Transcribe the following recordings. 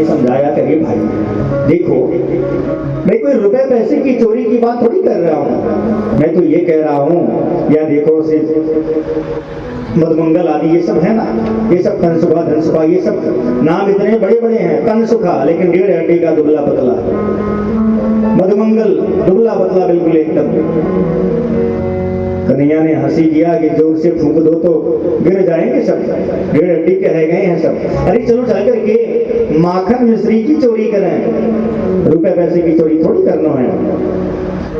समझाया करिए भाई, देखो मैं कोई रुपए पैसे की चोरी की बात थोड़ी कर रहा हूँ, मैं तो ये कह रहा हूँ या देखो से मधुमंगल आदि ये सब है ना, ये सब तनसुखा धनसुखा ये सब नाम इतने बड़े बड़े हैं, तनसुखा लेकिन 1.5 हड्डी का दुबला पतला, मधुमंगल दुबला पतला बिल्कुल एकदम। कन्हैया ने हंसी किया कि जोर से फूंक दो तो गिर जाएंगे सब, 1.5 हड्डी के रह गए हैं सब। अरे चलो चल करके माखन मिश्री की चोरी करें, रुपए पैसे की चोरी थोड़ी करना है।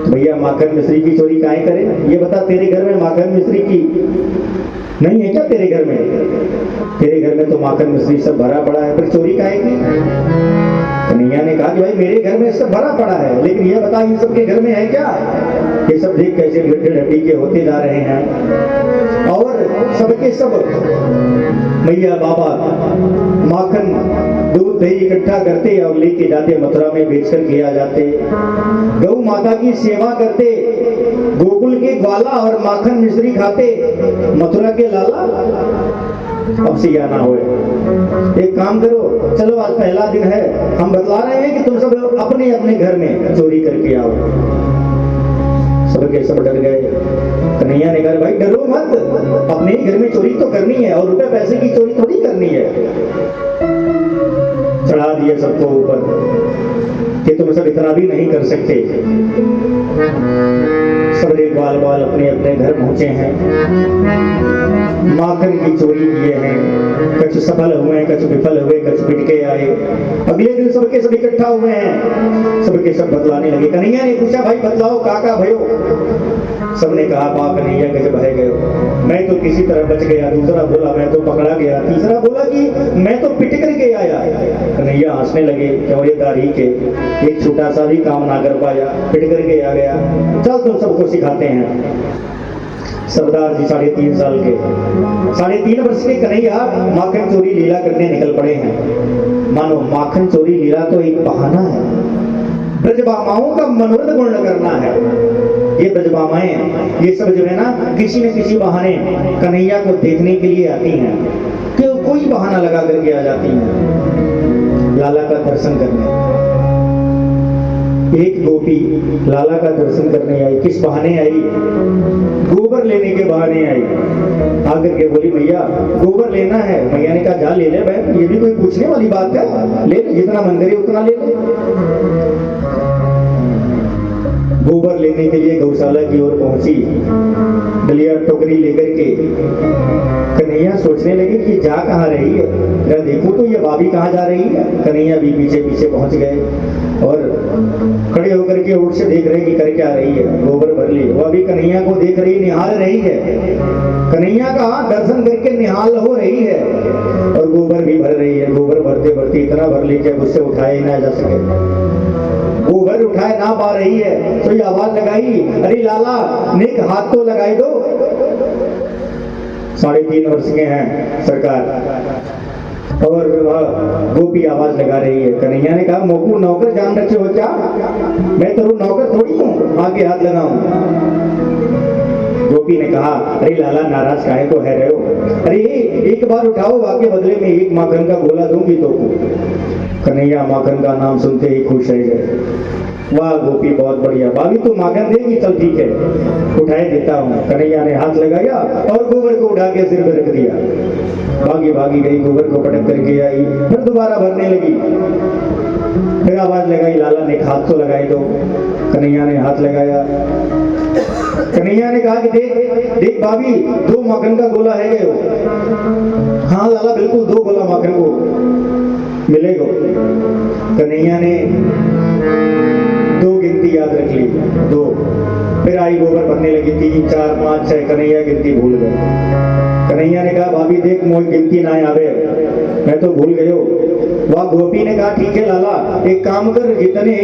भैया माखन मिश्री की चोरी काहे करें, ये बता तेरे घर में माखन मिश्री की नहीं है क्या? तेरे घर में, तेरे घर में तो माखन मिश्री सब भरा पड़ा है, फिर चोरी काहे की? कन्हैया ने कहा कि भाई मेरे घर में सब भरा पड़ा है, लेकिन ये बता इन सबके घर में है क्या? ये सब देख कैसे गिट्टे हड्डी के होते जा रहे हैं, और सबके सब मैया बाबा माखन दूध दही इकट्ठा करते और लेके जाते मथुरा में बेचकर के आ जाते, गौ माता की सेवा करते, गोकुल के ग्वाला और माखन मिश्री खाते, मथुरा के लाला। अब से या ना हो, एक काम करो, चलो आज पहला दिन है, हम बतला रहे हैं कि तुम सब अपने अपने घर में चोरी करके आओ। सबके सब डर गए। कन्हैया ने कहा भाई डरो मत, अपने ही घर में चोरी तो करनी है और रुपए पैसे की चोरी थोड़ी करनी है। चढ़ा दिए सबको ऊपर कि तुम सब इतना भी नहीं कर सकते। सबरे ग्वाल बाल अपने अपने घर पहुंचे हैं, माखन की चोरी किए हैं, कुछ सफल हुए, कुछ विफल हुए, कुछ पिट के आए। अगले दिन सबके सब इकट्ठा हुए हैं, सबके सब बतलाने लगे। कन्हैया ने पूछा भाई बतलाओ काका भयो? सबने कहा बा कन्हैया कैसे बह गए, मैं तो किसी तरह बच गया, दूसरा बोला मैं तो पकड़ा गया, तीसरा बोला कि मैं तो पिट करके आया। कन्हैया हंसने लगे, चौड़ेदारी के एक छोटा सा भी काम ना कर पाया, पिट करके आ गया। चल तुम सबको सिखाते हैं। सरदार जी 3.5 साल के, 3.5 वर्ष के कन्हैया माखन चोरी लीला करने निकल पड़े हैं। मानो माखन चोरी लीला तो एक बहाना है, ब्रजबामाओं का मनोरथ पूर्ण करना है। ये ब्रजबामाएं ये सब जो है ना किसी न किसी बहाने कन्हैया को देखने के लिए आती हैं, कि कोई बहाना लगा करके आ जाती हैं लाला का दर्शन करने। एक गोपी लाला का दर्शन करने आई, किस बहाने आई? गोबर लेने के बहाने आई। आकर के बोली भैया गोबर लेना है। भैया ने कहा जा ले ले बहन, ये भी कोई पूछने वाली बात है, ले जितना मन करे उतना ले ले। गोबर लेने के लिए गौशाला की ओर पहुंची, डलिया टोकरी लेकर के। कन्हैया सोचने लगे कि जा कहाँ रही है, जरा देखो तो ये भाभी कहाँ जा रही है। कन्हैया भी पीछे पीछे पहुंच गए और खड़े होकर के ऊँट से देख रहे कि कर क्या रही है। गोबर भर ली, वो अभी कन्हैया को देख रही, निहाल रही है। कन्हैया का दर्शन करके निहाल हो रही है और गोबर भी भर रही है। गोबर भरते भरते इतना भर ली कि उससे उठाए ना जा सके, गोबर उठाए ना पा रही है। तो ये आवाज लगाई, अरे लाला नेक हाथ तो लगाई दो। 3.5 वर्ष के हैं सरकार, और गोपी आवाज लगा रही है। कन्हैया ने कहा मोकू नौकर जान रखे हो क्या? मैं तो नौकर थोड़ी हूँ आगे हाथ लगाऊं। गोपी ने कहा अरे लाला नाराज काहे को है रहे हो? अरे एक बार उठाओ, आगे बदले में एक माखन का गोला दूंगी तो। कन्हैया माखन का नाम सुनते ही खुश रह गए। वाह गोपी बहुत बढ़िया, भाभी तू माखन देगी, चल ठीक है उठाए देता हूँ। कन्हैया ने हाथ लगाया और गोबर को उठा के सिर पे रख दिया। भागी भागी गई, गोबर को पटक करके आई, फिर दोबारा भरने लगी। फिर आवाज लगाई, लाला ने हाथ तो लगाई दो। कन्हैया ने हाथ लगाया। कन्हैया ने कहा कि देख देख भाभी 2 माखन का गोला है गए हो? हाँ लाला बिल्कुल 2 गोला माखन को मिलेगा। कन्हैया ने 2 गिनती याद रख ली, 2। फिर आई गोबर भरने लगी, 3 4 5 6। कन्हैया गिनती भूल गए। कन्हैया ने कहा भाभी देख मोई गिनती ना आवे, मैं तो भूल गयो। वह गोपी ने कहा ठीक है लाला, एक काम कर, जितने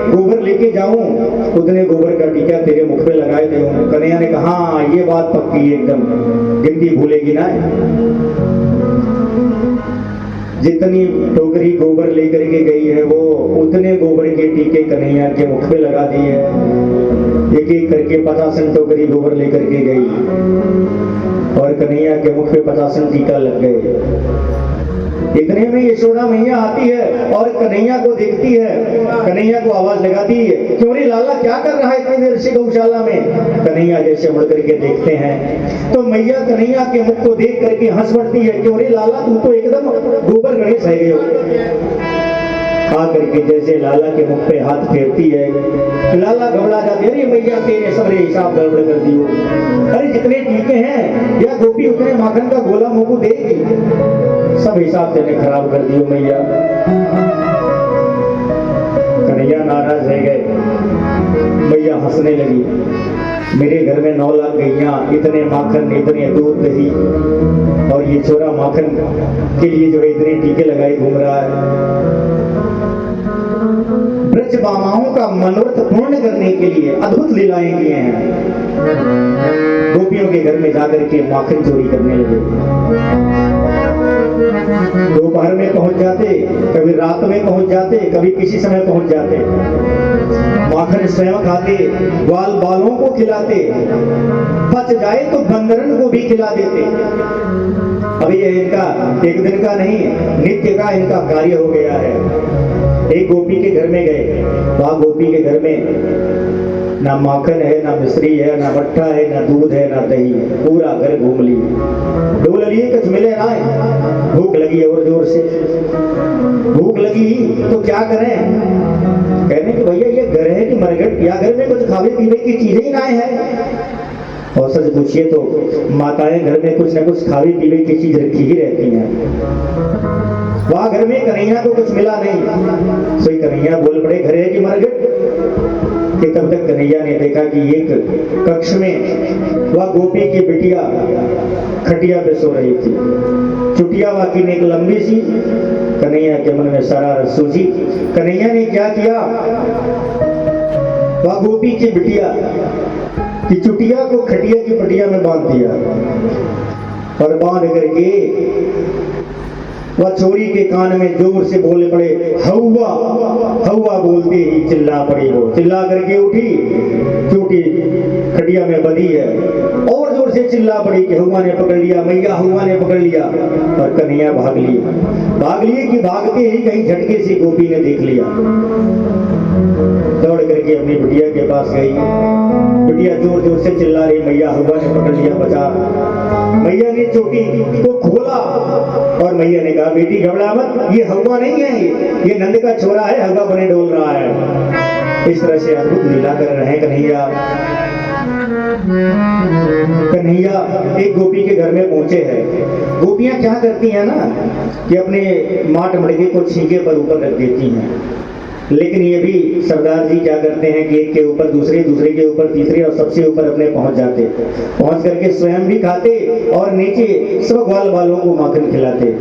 गोबर लेके जाऊं उतने गोबर का टीका तेरे मुख पे लगाए दे। कन्हैया ने कहा हाँ ये बात पक्की एकदम, गिनती भूलेगी ना। जितनी टोकरी गोबर लेकर के गई है वो उतने गोबर के टीके कन्हैया के मुख पे लगा दिए। एक एक करके 50 टोकरी गोबर लेकर के गई और कन्हैया के मुख पे 50 टीका लग गए। इतने में यशोदा मैया आती है और कन्हैया को देखती है, कन्हैया को आवाज लगाती है, क्यों रे लाला क्या कर रहा है इतनी देर से गौशाला में। कन्हैया जैसे मुड़ करके देखते हैं तो मैया कन्हैया के मुख को देख करके हंस पड़ती है, क्यों रे लाला तू तो एकदम गोबर गणेश है गए हो। आकर के जैसे लाला के मुख पे हाथ फेरती है, लाला घबरा जाते, अरे मैया तेरे सबरे हिसाब गड़बड़ कर दियो, अरे जितने टीके हैं या गोपी उतने माखन का गोला मुंह को देगी, सब हिसाब तेने खराब कर दियो मैया। कन्हैया नाराज रह गए, मैया हंसने लगी, मेरे घर में 9 लाख गैया, इतने माखन, इतने दूध दही, और ये छोरा माखन के लिए जो है इतने टीके लगाए घूम रहा है। ब्रज बामाओं का मनोरथ पूर्ण करने के लिए अद्भुत लीलाएं किए हैं। गोपियों के घर में जाकर के माखन चोरी करने लगे, दोपहर में पहुंच जाते, कभी रात में पहुंच जाते, कभी किसी समय पहुंच जाते, माखन स्वयं खाते, ग्वाल बालों को खिलाते, बच जाए तो बंदरन को भी खिला देते। अभी ये इनका एक दिन का नहीं, नित्य का इनका कार्य हो गया है। एक गोपी के घर में गए, वहां गोपी के घर में ना माखन है, ना मिश्री है, ना मट्ठा है, ना दूध है, ना दही है, पूरा घर घूम लिए, ढूंढ लिए, कुछ मिले ना। भूख लगी और जोर से भूख लगी तो क्या करें, कहने कि भैया ये घर है कि मरघट, या घर में कुछ खाने पीने की चीजें ही ना है। और सच पूछिए तो माताएं घर में कुछ न कुछ खाने पीने की चीज रखी ही रहती हैं। वहां घर में कन्हैया को कुछ मिला नहीं, सोई कन्हैया बोल पड़े घर है कि मरघट। कि तब तक कन्हैया ने देखा कि एक कक्ष में वह गोपी की बिटिया खटिया पे सो रही थी। चुटिया वाकी ने एक लंबी सी, कन्हैया के मन में शरारत सूझी। कन्हैया ने क्या किया, वह गोपी की बिटिया कि चुटिया को खटिया की पटिया में बांध दिया, और बांध करके वह छोरी के कान में जोर से बोले पड़े, हौवा हौवा। बोलते ही चिल्ला पड़ी, वो चिल्ला करके उठी, चोटी खटिया में बंधी है, और जोर से चिल्ला पड़ी कि हौवा ने पकड़ लिया, मैया हौवा ने पकड़ लिया। और कन्हैया भाग लिए कि भागते ही कहीं झटके से गोपी ने देख लिया, दौड़ करके अपनी बिटिया के पास गई। बिटिया जोर जोर से चिल्ला रही, मैया हौवा ने पकड़ लिया, बचा। मैया ने चोटी को खोला और मैया ने कहा, बेटी घबरा मत, ये हौवा नहीं है, ये नंद का छोरा है, हौवा बने डोल रहा है। इस तरह से अद्भुत लीला कर रहे हैं कन्हैया। कन्हैया एक गोपी के घर में पहुंचे हैं। गोपियां क्या करती हैं ना कि अपने माट मड़के को छींके पर ऊपर रख देती हैं, लेकिन ये भी सरदार जी क्या करते हैं कि एक के ऊपर दूसरे, दूसरे के ऊपर तीसरे, और सबसे ऊपर अपने पहुंच जाते, पहुंच करके स्वयं भी खाते और नीचे सब ग्वाल बालों को माखन खिलाते,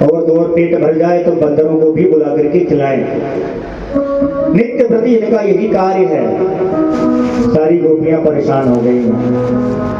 और तो और पेट भर जाए तो बंदरों को भी बुला करके खिलाएं। नित्य प्रति इनका यही कार्य है। सारी गोपियां परेशान हो गई।